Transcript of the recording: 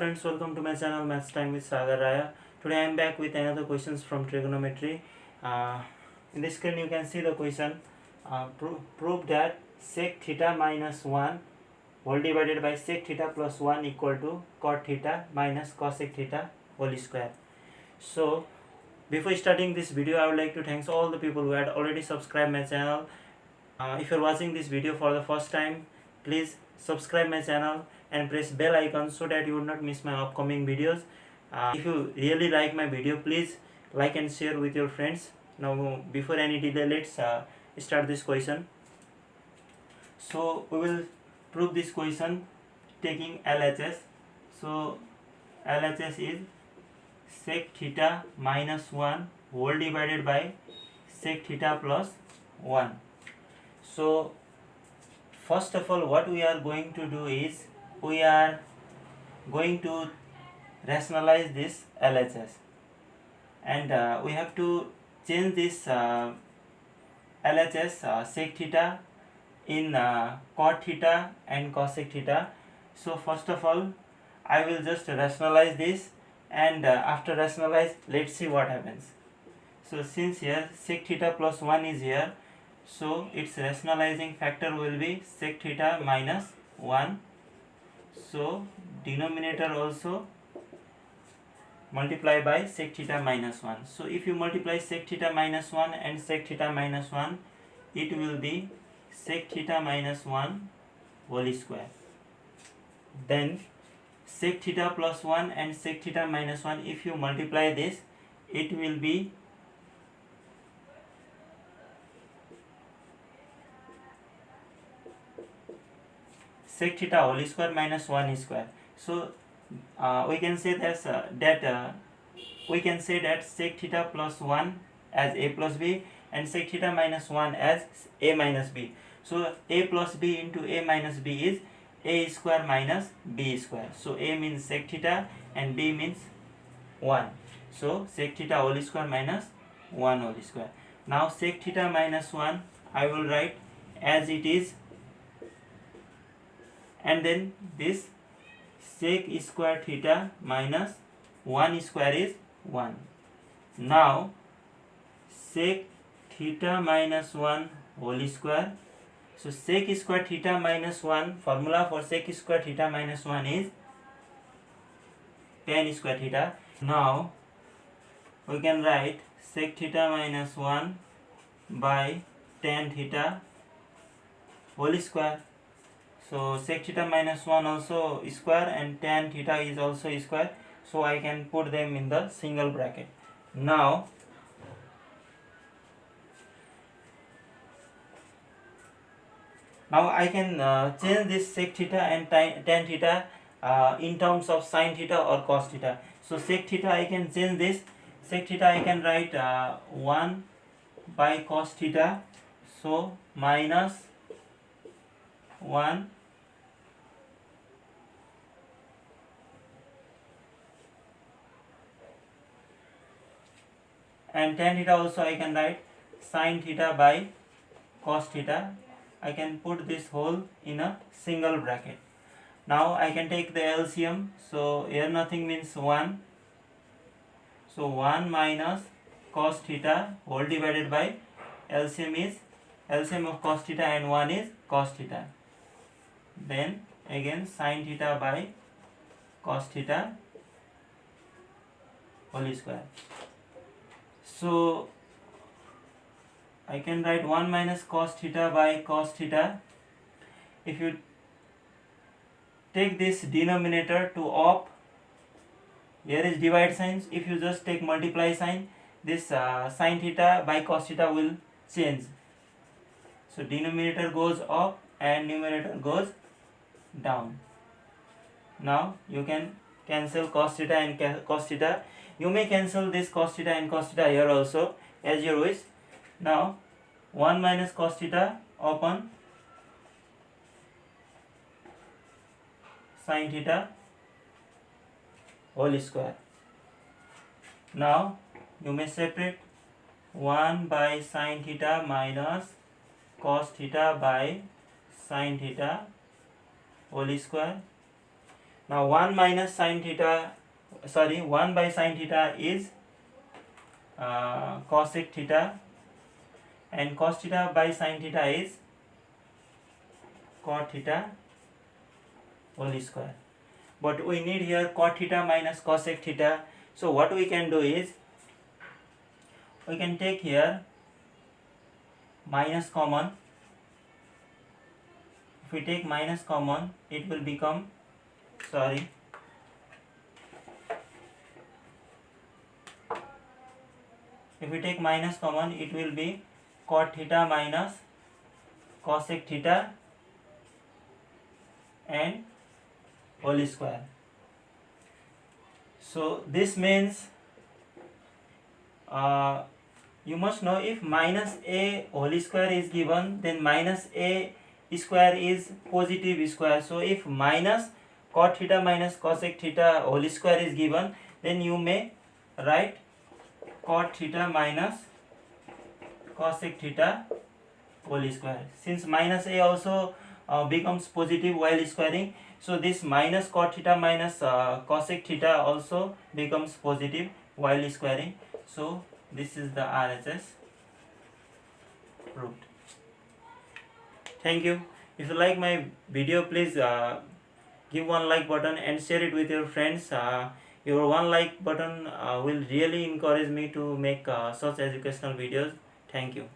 friends, welcome to my channel Maths Time with Sagar Raya. Today I am back with another questions from trigonometry. In the screen you can see the question. Prove that sec theta minus 1 whole divided by sec theta plus 1 equal to cot theta minus cosec theta whole square. So before starting this video, I would like to thank all the people who had already subscribed my channel. If you are watching this video for the first time, please subscribe my channel and press bell icon so that you will not miss my upcoming videos. If you really like my video, please like and share with your friends. Now before any delay, let's start this question. So we will prove this question taking LHS. So LHS is sec theta minus 1 whole divided by sec theta plus 1. So first of all, what we are going to do is we are going to rationalize this LHS, and we have to change this LHS sec theta in cot theta and cosec theta. So first of all, I will just rationalize this, and after rationalize, let's see what happens. So since here sec theta plus 1 is here, so its rationalizing factor will be sec theta minus 1. So denominator also multiply by sec theta minus 1. So if you multiply sec theta minus 1 and sec theta minus 1, it will be sec theta minus 1 whole square. Then sec theta plus 1 and sec theta minus 1, if you multiply this, it will be sec theta whole square minus 1 square. So we can say that sec theta plus 1 as a plus b and sec theta minus 1 as a minus b. So a plus b into a minus b is a square minus b square. So a means sec theta and b means 1. So sec theta whole square minus 1 whole square. Now sec theta minus 1 I will write as it is, and then this sec square theta minus 1 square is 1. Now sec theta minus 1 whole square. So sec square theta minus 1, formula for sec square theta minus 1 is tan square theta. Now we can write sec theta minus 1 by tan theta whole square. So sec theta minus 1 also square and tan theta is also square, so I can put them in the single bracket. Now I can change this sec theta and tan theta in terms of sin theta or cos theta. So sec theta I can change this. Sec theta I can write 1 by cos theta, so minus 1 and tan theta also I can write sin theta by cos theta. I can put this whole in a single bracket. Now I can take the LCM. So here nothing means 1. So 1 minus cos theta whole divided by LCM is LCM of cos theta and 1 is cos theta. Then again sin theta by cos theta whole square. So I can write 1 minus cos theta by cos theta. If you take this denominator to up, here is divide signs. If you just take multiply sign, this sin theta by cos theta will change. So denominator goes up and numerator goes down. Now you can cancel cos theta and cos theta. You may cancel this cos theta and cos theta here also as your wish. Now 1 minus cos theta upon sin theta whole square. Now you may separate 1 by sin theta minus cos theta by sin theta whole square. Now 1 minus sin theta, 1 by sin theta is cosec theta, and cos theta by sin theta is cot theta whole square. But we need here cot theta minus cosec theta. So what we can do is, we can take here minus common. If we take minus common, it will become, if we take minus common, it will be cot theta minus cosec theta and whole square. So this means you must know, if minus a whole square is given, then minus a square is positive square. So if minus cot theta minus cosec theta whole square is given, then you may write cot theta minus cosec theta whole square. Since minus a also becomes positive while squaring, so this minus cot theta minus cosec theta also becomes positive while squaring. So this is the RHS proved. Thank you. If you like my video, please give one like button and share it with your friends. Your one like button will really encourage me to make such educational videos. Thank you.